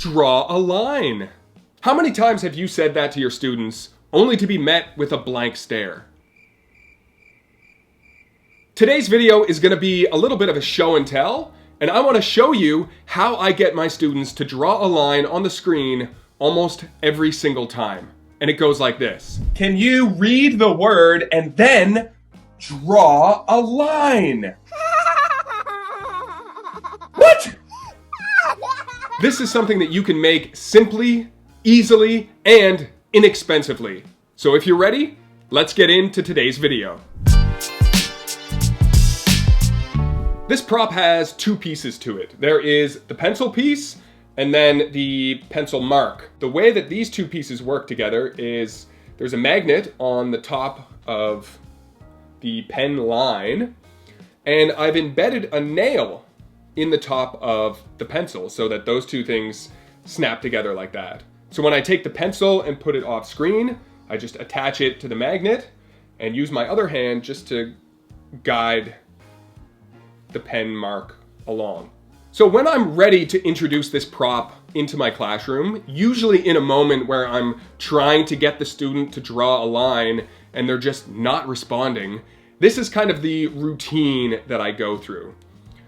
draw a line. How many times have you said that to your students only to be met with a blank stare? Today's video is going to be a little bit of a show and tell, and I want to show you how I get my students to draw a line on the screen almost every single time. And it goes like this. Can you read the word and then draw a line? What? This is something that you can make simply, easily, and inexpensively. So if you're ready, let's get into today's video. This prop has two pieces to it. There is the pencil piece and then the pencil mark. The way that these two pieces work together is there's a magnet on the top of the pen line, and I've embedded a nail in the top of the pencil so that those two things snap together like that. So when I take the pencil and put it off screen, I just attach it to the magnet and use my other hand just to guide the pen mark along. So when I'm ready to introduce this prop into my classroom, usually in a moment where I'm trying to get the student to draw a line and they're just not responding, this is kind of the routine that I go through.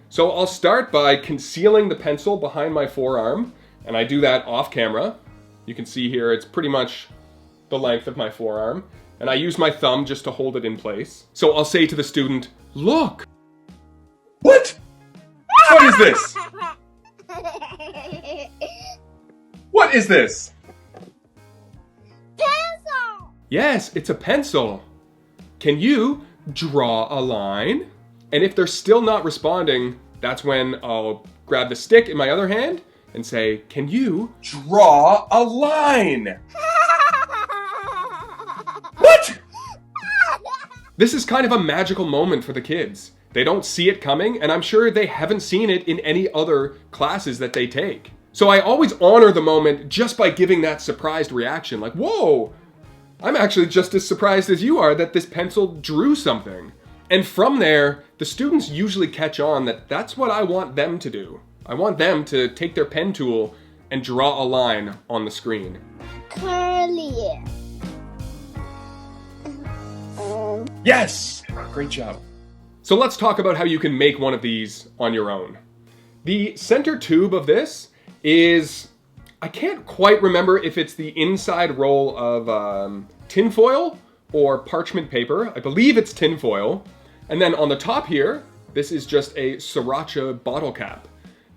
So I'll start by concealing the pencil behind my forearm, and I do that off camera. You can see here it's pretty much the length of my forearm, and I use my thumb just to hold it in place. So I'll say to the student, "Look!" What? What is this? What is this? Pencil! Yes, it's a pencil. Can you draw a line? And if they're still not responding, that's when I'll grab the stick in my other hand and say, "Can you draw a line?" What? This is kind of a magical moment for the kids. They don't see it coming, and I'm sure they haven't seen it in any other classes that they take. So I always honor the moment just by giving that surprised reaction, like, "Whoa, I'm actually just as surprised as you are that this pencil drew something." And from there, the students usually catch on that that's what I want them to do. I want them to take their pen tool and draw a line on the screen. Curly. Yes! Great job. So let's talk about how you can make one of these on your own. The center tube of this is, I can't quite remember if it's the inside roll of tinfoil or parchment paper. I believe it's tinfoil. And then on the top here, this is just a Sriracha bottle cap.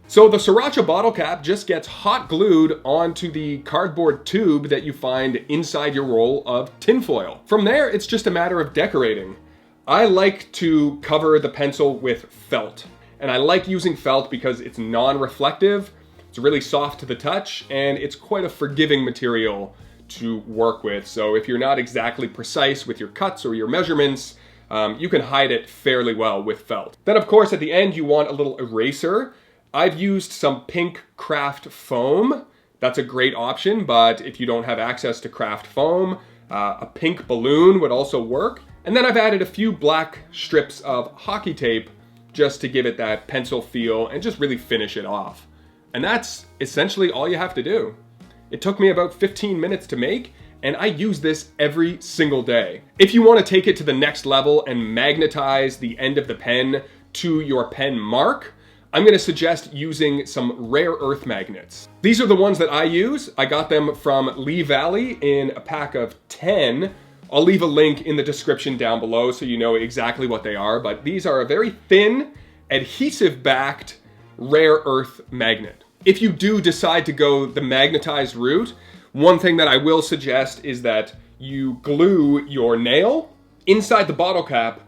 So the Sriracha bottle cap just gets hot glued onto the cardboard tube that you find inside your roll of tinfoil. From there, it's just a matter of decorating. I like to cover the pencil with felt. And I like using felt because it's non-reflective, it's really soft to the touch, and it's quite a forgiving material to work with. So if you're not exactly precise with your cuts or your measurements, you can hide it fairly well with felt. Then of course at the end you want a little eraser. I've used some pink craft foam. That's a great option, but if you don't have access to craft foam, a pink balloon would also work. And then I've added a few black strips of hockey tape just to give it that pencil feel and just really finish it off. And that's essentially all you have to do. It took me about 15 minutes to make, and I use this every single day. If you want to take it to the next level and magnetize the end of the pen to your pen mark, I'm going to suggest using some rare earth magnets. These are the ones that I use. I got them from Lee Valley in a pack of 10. I'll leave a link in the description down below so you know exactly what they are, but these are a very thin, adhesive-backed rare earth magnet. If you do decide to go the magnetized route, one thing that I will suggest is that you glue your nail inside the bottle cap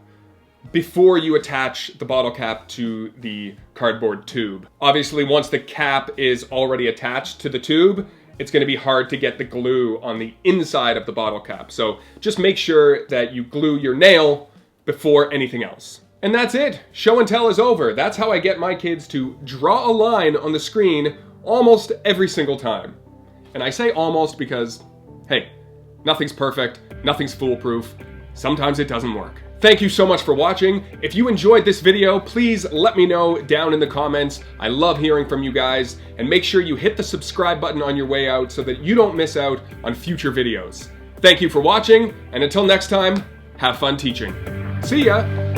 before you attach the bottle cap to the cardboard tube. Obviously, once the cap is already attached to the tube, it's going to be hard to get the glue on the inside of the bottle cap. So just make sure that you glue your nail before anything else. And that's it. Show and tell is over. That's how I get my kids to draw a line on the screen almost every single time. And I say almost because, hey, nothing's perfect, nothing's foolproof. Sometimes it doesn't work. Thank you so much for watching. If you enjoyed this video, please let me know down in the comments. I love hearing from you guys. And make sure you hit the subscribe button on your way out so that you don't miss out on future videos. Thank you for watching, and until next time, have fun teaching. See ya!